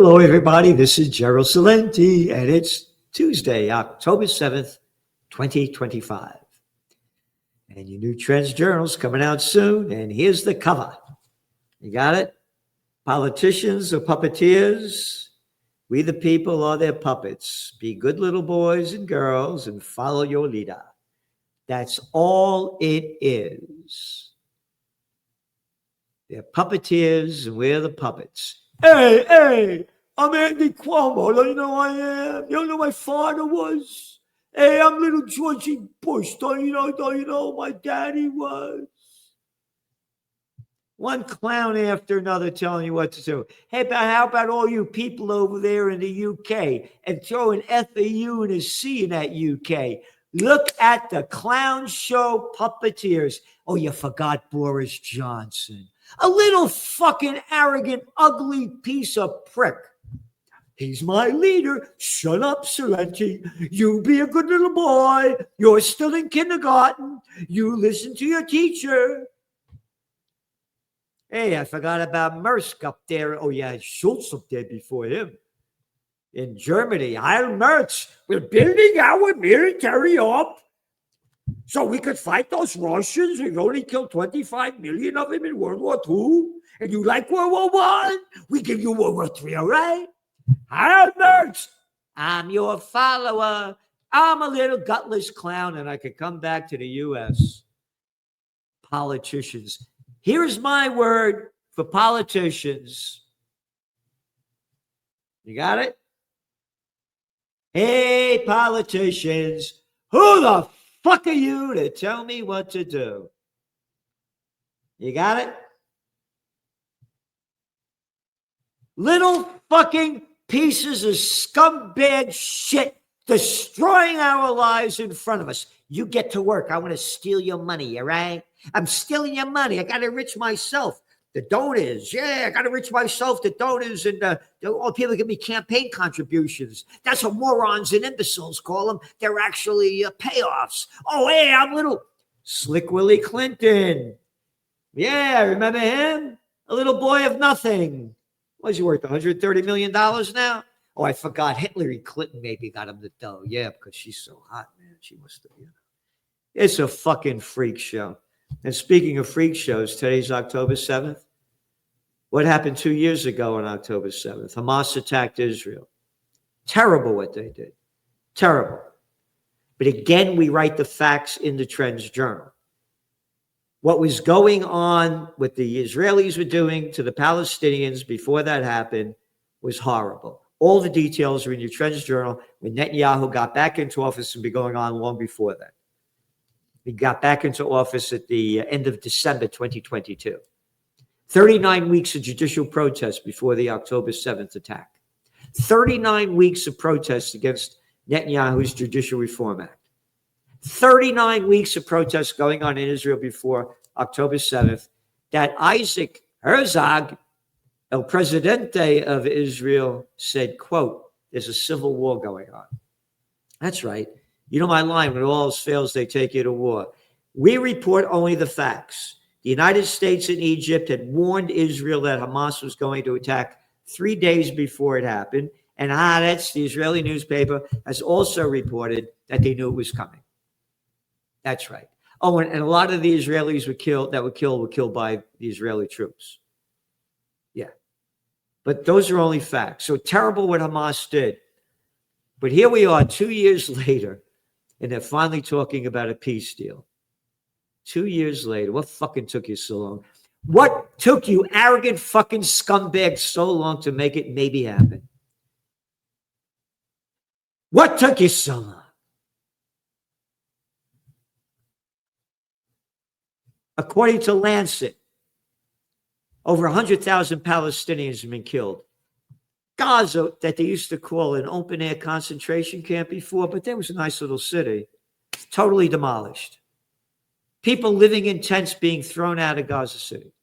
Hello, everybody. This is Gerald Salenti, and it's Tuesday, October 7th, 2025. And your new Trends Journal's coming out soon, and here's the cover. You got it? Politicians are puppeteers. We the people are their puppets. Be good little boys and girls and follow your leader. That's all it is. They're puppeteers, and we're the puppets. Hey, I'm Andy Cuomo. Don't you know who I am? You don't know who my father was? Hey, I'm little Georgie Bush. Don't you know who my daddy was? One clown after another telling you what to do. Hey, how about all you people over there in the UK and throw an F a U and a C in that UK? Look at the clown show puppeteers. Oh, you forgot Boris Johnson. A little fucking arrogant, ugly piece of prick. He's my leader. Shut up, Salenti. You be a good little boy. You're still in kindergarten. You listen to your teacher. Hey, I forgot about Maersk up there. Oh, yeah, Schultz up there before him. In Germany, Heil Merz. We're building our military up so we could fight those Russians. We've only killed 25 million of them in World War II. And you like World War I? We give you World War III, all right? Heil Merz. I'm your follower. I'm a little gutless clown, and I could come back to the U.S. Politicians. Here's my word for politicians. You got it? Hey, politicians, who the fuck are you to tell me what to do? You got it? Little fucking pieces of scumbag shit destroying our lives in front of us. You get to work. I want to steal your money, all right? I'm stealing your money. I got to enrich myself. The donors, I got to enrich myself. The donors and all people give me campaign contributions. That's what morons and imbeciles call them. They're actually payoffs. Oh, hey, I'm little Slick Willie Clinton. Yeah, remember him? A little boy of nothing. What's he worth? $130 million now? Oh, I forgot. Hillary Clinton maybe got him the dough. Yeah, because she's so hot, man. She must have, It's a fucking freak show. And speaking of freak shows, today's October 7th. What happened 2 years ago on October 7th? Hamas attacked Israel. Terrible what they did. Terrible. But again, we write the facts in the Trends Journal. What was going on, what the Israelis were doing to the Palestinians before that happened was horrible. All the details are in your Trends Journal when Netanyahu got back into office and been going on long before that. He got back into office at the end of December 2022. 39 weeks of judicial protests before the October 7th attack. 39 weeks of protests against Netanyahu's Judicial Reform Act. 39 weeks of protests going on in Israel before October 7th that Isaac Herzog, El Presidente of Israel, said, quote, there's a civil war going on. That's right. You know my line, when all else fails, they take you to war. We report only the facts. The United States and Egypt had warned Israel that Hamas was going to attack 3 days before it happened. And Haaretz, the Israeli newspaper, has also reported that they knew it was coming. That's right. Oh, and a lot of the Israelis were killed by the Israeli troops. Yeah. But those are only facts. So terrible what Hamas did. But here we are 2 years later. And they're finally talking about a peace deal. 2 years later, what fucking took you so long? What took you, arrogant fucking scumbag, so long to make it maybe happen? What took you so long? According to Lancet, over 100,000 Palestinians have been killed. Gaza, that they used to call an open-air concentration camp before, but there was a nice little city, totally demolished. People living in tents being thrown out of Gaza City.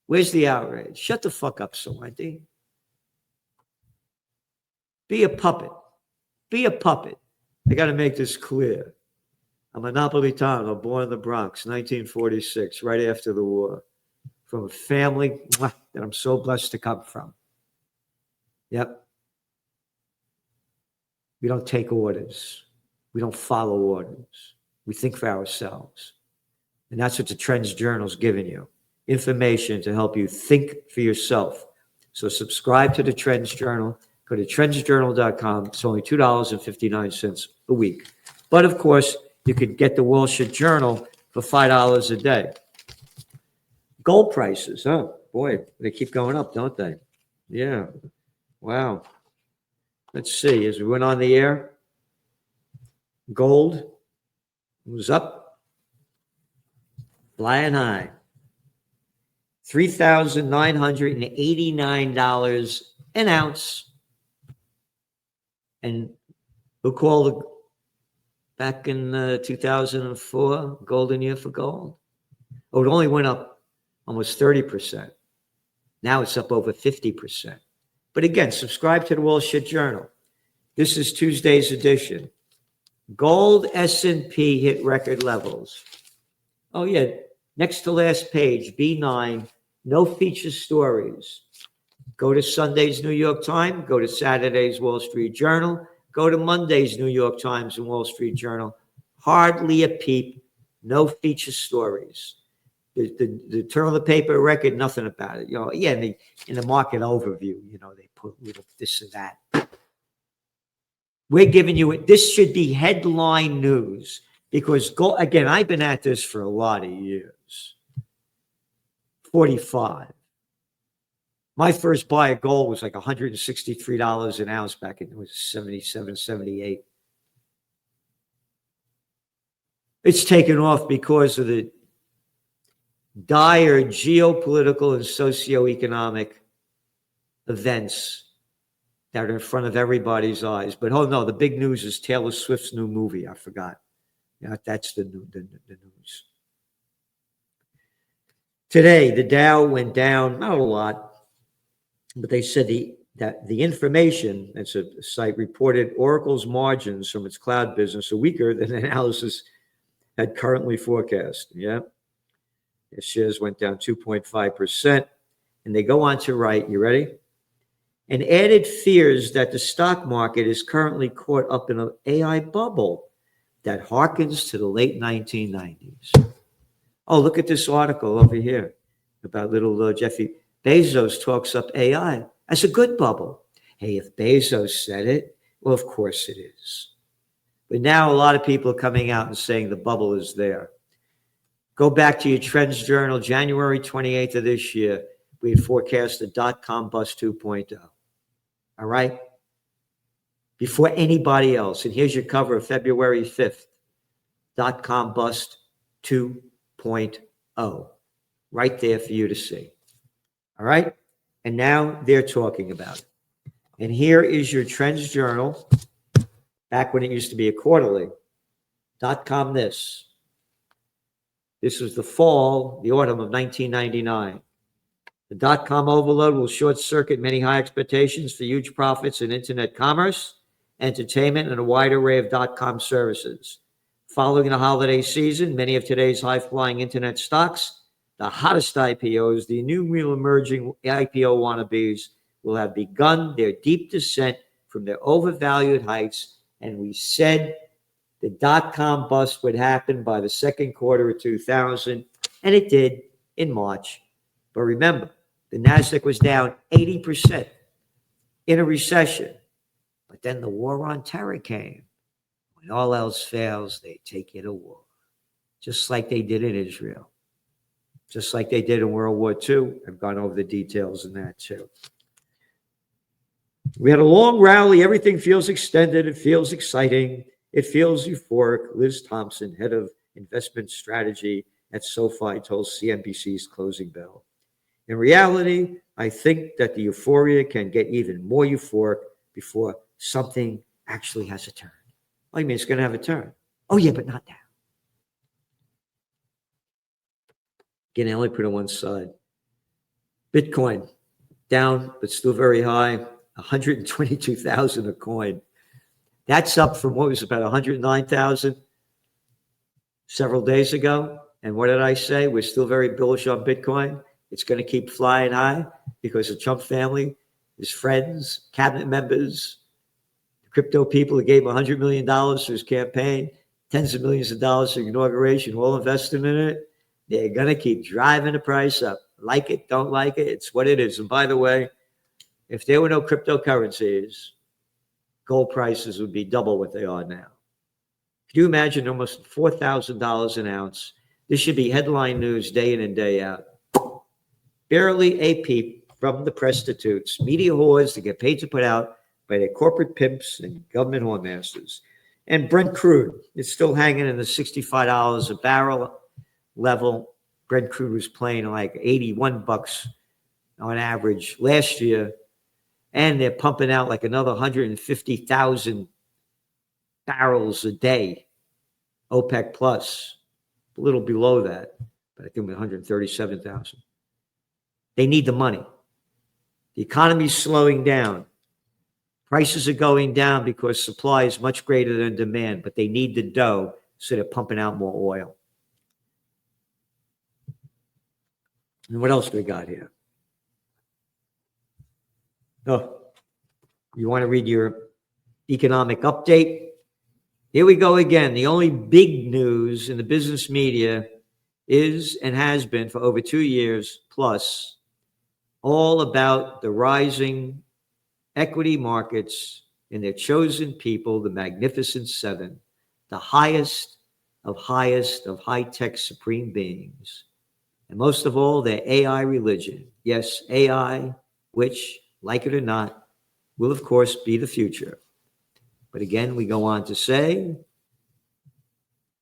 Where's the outrage? Shut the fuck up, Salenti. Be a puppet. Be a puppet. I got to make this clear. I'm a Napolitano, born in the Bronx, 1946, right after the war, from a family that I'm so blessed to come from. Yep. We don't take orders. We don't follow orders. We think for ourselves. And that's what the Trends Journal's giving you. Information to help you think for yourself. So subscribe to the Trends Journal. Go to trendsjournal.com. It's only $2.59 a week. But of course, you could get the Wall Street Journal for $5 a day. Gold prices, oh boy, they keep going up, don't they? Yeah. Wow. Let's see. As we went on the air, gold was up, flying high. $3,989 an ounce. And recall the back in 2004, golden year for gold. Oh, it only went up almost 30%. Now it's up over 50%. But again, subscribe to the Wall Street Journal. This is Tuesday's edition. Gold S&P hit record levels. Oh yeah, next to last page, B9, no feature stories. Go to Sunday's New York Times, go to Saturday's Wall Street Journal, go to Monday's New York Times and Wall Street Journal. Hardly a peep, no feature stories. The turn of the paper record, nothing about it. Yeah, in the market overview, they put little this or that. We're giving you it. This should be headline news because gold, again, I've been at this for a lot of years. 45. My first buy of gold was like $163 an ounce back in, it was 77, 78. It's taken off because of the dire geopolitical and socioeconomic events that are in front of everybody's eyes. But oh no, the big news is Taylor Swift's new movie. I forgot. Yeah, that's the news. Today, the Dow went down, not a lot, but they said that the information, that's a site, reported Oracle's margins from its cloud business are weaker than analysis had currently forecast. Yeah. The shares went down 2.5%. And they go on to write, you ready? And added fears that the stock market is currently caught up in an AI bubble that harkens to the late 1990s. Oh, look at this article over here about little Jeffy Bezos talks up AI as a good bubble. Hey, if Bezos said it, well, of course it is. But now a lot of people are coming out and saying the bubble is there. Go back to your Trends Journal, January 28th of this year. We had forecast the dot-com bust 2.0. All right? Before anybody else. And here's your cover of February 5th. Dot-com bust 2.0. Right there for you to see. All right? And now they're talking about it. And here is your Trends Journal, back when it used to be a quarterly. Dot-com this. This was the fall, the autumn of 1999. The dot-com overload will short-circuit many high expectations for huge profits in internet commerce, entertainment, and a wide array of dot-com services. Following the holiday season, many of today's high-flying internet stocks, the hottest IPOs, the new real emerging IPO wannabes, will have begun their deep descent from their overvalued heights, and we said the dot-com bust would happen by the second quarter of 2000, and it did in March. But remember, the NASDAQ was down 80% in a recession. But then the war on terror came. When all else fails, they take you to war. Just like they did in Israel. Just like they did in World War II. I've gone over the details in that too. We had a long rally. Everything feels extended. It feels exciting. It feels euphoric. Liz Thompson, head of investment strategy at SoFi, told CNBC's Closing Bell. In reality, I think that the euphoria can get even more euphoric before something actually has a turn. Oh, you mean it's going to have a turn? Oh, yeah, but not now. Again, I only put it on one side. Bitcoin, down, but still very high, 122,000 a coin. That's up from what was about 109,000 several days ago. And what did I say? We're still very bullish on Bitcoin. It's going to keep flying high because the Trump family his friends, cabinet members, crypto people that gave him $100 million to his campaign, tens of millions of dollars for inauguration, all invested in it. They're going to keep driving the price up. Like it, don't like it, it's what it is. And by the way, if there were no cryptocurrencies, gold prices would be double what they are now. Can you imagine almost $4,000 an ounce? This should be headline news day in and day out. Barely a peep from the prostitutes, media whores that get paid to put out by their corporate pimps and government whoremasters. And Brent crude is still hanging in the $65 a barrel level. Brent crude was playing like 81 bucks on average last year. And they're pumping out like another 150,000 barrels a day. OPEC plus, a little below that, but I think 137,000. They need the money. The economy's slowing down. Prices are going down because supply is much greater than demand, but they need the dough, so they're pumping out more oil. And what else do we got here? Oh, you want to read your economic update? Here we go again. The only big news in the business media is and has been for over 2 years plus all about the rising equity markets and their chosen people, the Magnificent Seven, the highest of high-tech supreme beings. And most of all, their AI religion. Yes, AI, which, like it or not, will of course be the future. But again, we go on to say,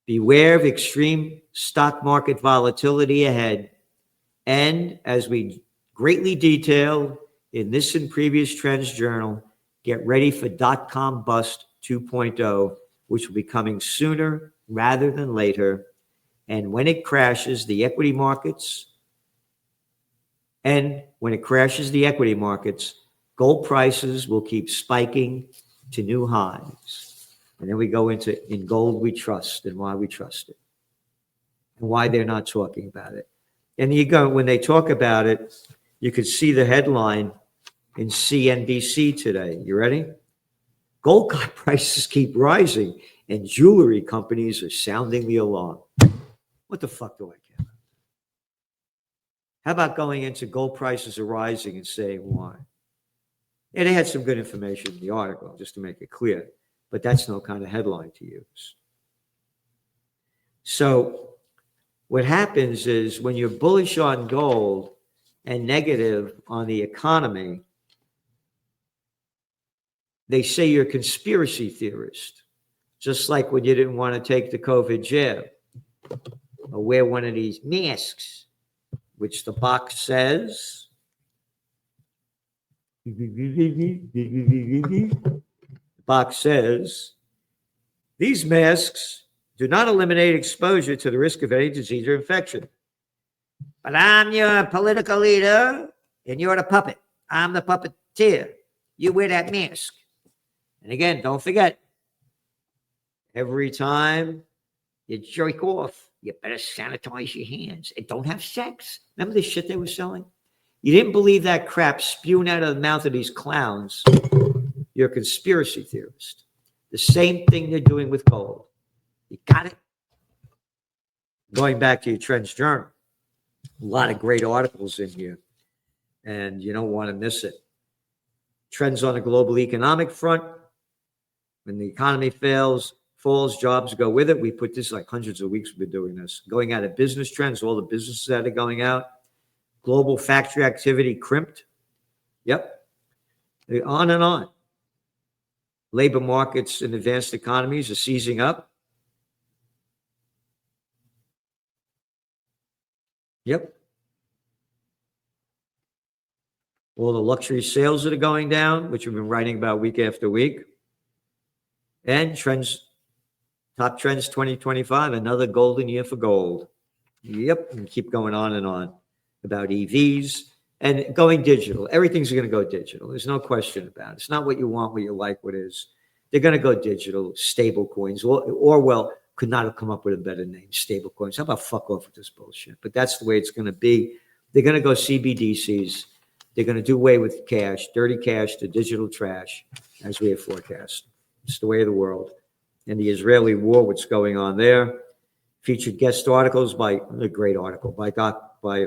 beware of extreme stock market volatility ahead. And as we greatly detail in this and previous Trends Journal, get ready for .com bust 2.0, which will be coming sooner rather than later. And when it crashes the equity markets, gold prices will keep spiking to new highs. And then we go into in gold we trust and why we trust it and why they're not talking about it. And you go, when they talk about it, you could see the headline in CNBC today. You ready? Gold prices keep rising and jewelry companies are sounding the alarm. What the fuck do I care about? How about going into gold prices are rising and saying why? And they had some good information in the article, just to make it clear, but that's no kind of headline to use. So what happens is when you're bullish on gold and negative on the economy, they say you're a conspiracy theorist, just like when you didn't want to take the COVID jab or wear one of these masks, which the box says, the box says, these masks do not eliminate exposure to the risk of any disease or infection. But I'm your political leader and you're the puppet. I'm the puppeteer. You wear that mask. And again, don't forget, every time you jerk off, you better sanitize your hands and don't have sex. Remember the shit they were selling? You didn't believe that crap spewing out of the mouth of these clowns. You're a conspiracy theorist. The same thing they're doing with gold. You got it? Going back to your Trends Journal, a lot of great articles in here, and you don't want to miss it. Trends on the global economic front. When the economy falls, jobs go with it. We put this like hundreds of weeks we've been doing this. Going out of business trends, all the businesses that are going out. Global factory activity crimped. Yep. On and on. Labor markets in advanced economies are seizing up. Yep. All the luxury sales that are going down, which we've been writing about week after week. And trends, top trends 2025, another golden year for gold. Yep, and keep going on and on about EVs and going digital. Everything's going to go digital. There's no question about it. It's not what you want, what you like, what is. They're going to go digital, stable coins. Orwell could not have come up with a better name, stable coins. How about fuck off with this bullshit? But that's the way it's going to be. They're going to go CBDCs. They're going to do away with cash, dirty cash to digital trash, as we have forecast. It's the way of the world. And the Israeli war, what's going on there. Featured guest articles by a great article by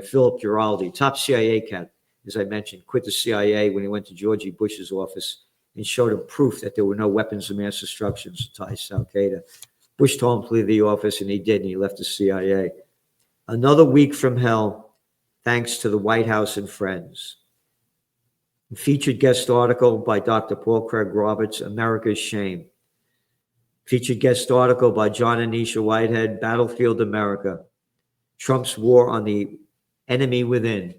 Philip Giraldi, top CIA cat, as I mentioned, quit the CIA when he went to George Bush's office and showed him proof that there were no weapons of mass destruction ties to Al Qaeda. Bush told him to leave the office, and he did, and he left the CIA. Another week from hell, thanks to the White House and friends. A featured guest article by Dr. Paul Craig Roberts, America's Shame. Featured guest article by John and Nisha Whitehead, Battlefield America, Trump's war on the enemy within,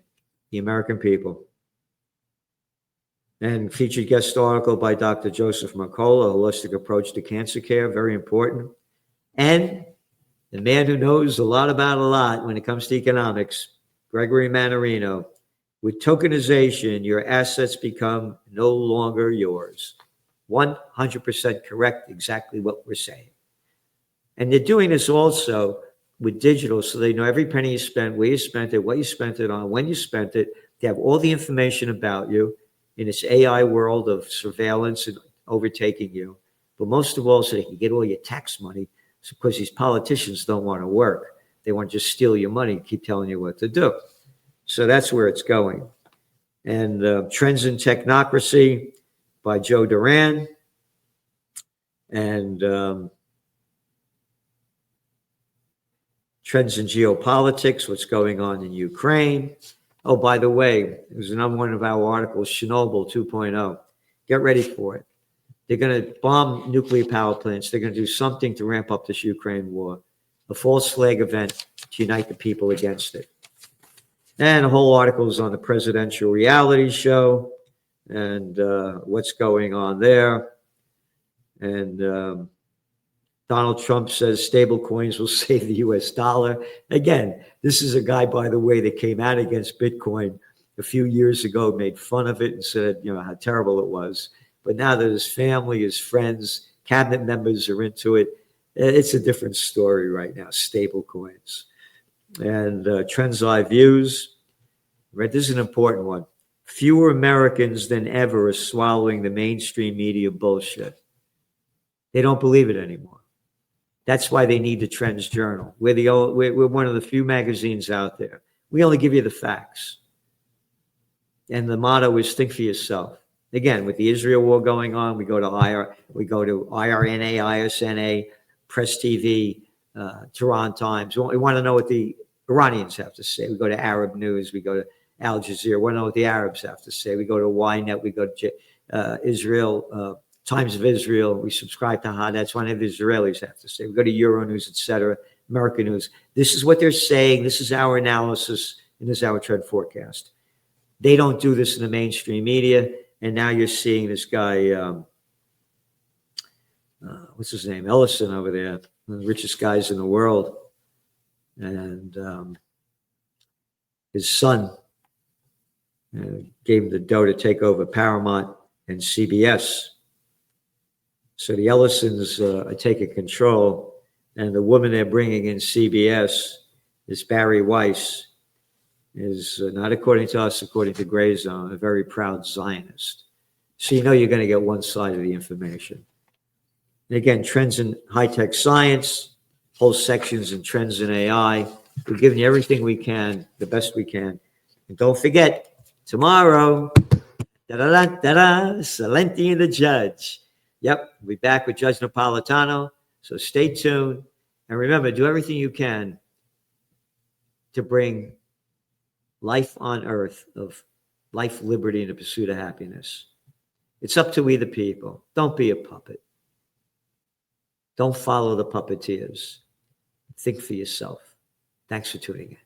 the American people. And featured guest article by Dr. Joseph Mercola, Holistic Approach to Cancer Care, very important. And the man who knows a lot about a lot when it comes to economics, Gregory Mannarino, with tokenization, your assets become no longer yours. 100% correct, exactly what we're saying. And they're doing this also with digital, so they know every penny you spent, where you spent it, what you spent it on, when you spent it. They have all the information about you in this AI world of surveillance and overtaking you. But most of all, so they can get all your tax money, because these politicians don't want to work. They want to just steal your money and keep telling you what to do. So that's where it's going. And Trends in Technocracy by Joe Duran. And Trends in Geopolitics, what's going on in Ukraine. Oh, by the way, it was another one of our articles, Chernobyl 2.0. Get ready for it. They're going to bomb nuclear power plants. They're going to do something to ramp up this Ukraine war. A false flag event to unite the people against it. And a whole article is on the presidential reality show and what's going on there. And Donald Trump says stable coins will save the U.S. dollar. Again, this is a guy, by the way, that came out against Bitcoin a few years ago, made fun of it and said, how terrible it was. But now that his family, his friends, cabinet members are into it, it's a different story right now, stable coins. And Trends I Views, right? This is an important one. Fewer Americans than ever are swallowing the mainstream media bullshit. They don't believe it anymore. That's why they need the Trends Journal. We're one of the few magazines out there. We only give you the facts. And the motto is think for yourself. Again, with the Israel war going on, we go to IRNA, ISNA, Press TV, Tehran Times. We want to know what the Iranians have to say. We go to Arab News. We go to Al Jazeera. We want to know what the Arabs have to say. We go to Ynet. We go to Israel, Times of Israel. We subscribe to Haaretz. What the Israelis have to say. We go to Euronews, etc., American News. This is what they're saying. This is our analysis, and this is our trend forecast. They don't do this in the mainstream media, and now you're seeing this guy, what's his name, Ellison over there, one of the richest guys in the world, and his son gave him the dough to take over Paramount and CBS. So the Ellisons are taking control, and the woman they're bringing in CBS is Barry Weiss, is not according to us, according to Gray Zone, a very proud Zionist. So you're going to get one side of the information. And again, Trends in High-Tech Science, whole sections in Trends in AI. We're giving you everything we can, the best we can. And don't forget, tomorrow, Salenti and the Judge. Yep, we'll be back with Judge Napolitano. So stay tuned. And remember, do everything you can to bring life on earth of life, liberty, and the pursuit of happiness. It's up to we the people. Don't be a puppet. Don't follow the puppeteers. Think for yourself. Thanks for tuning in.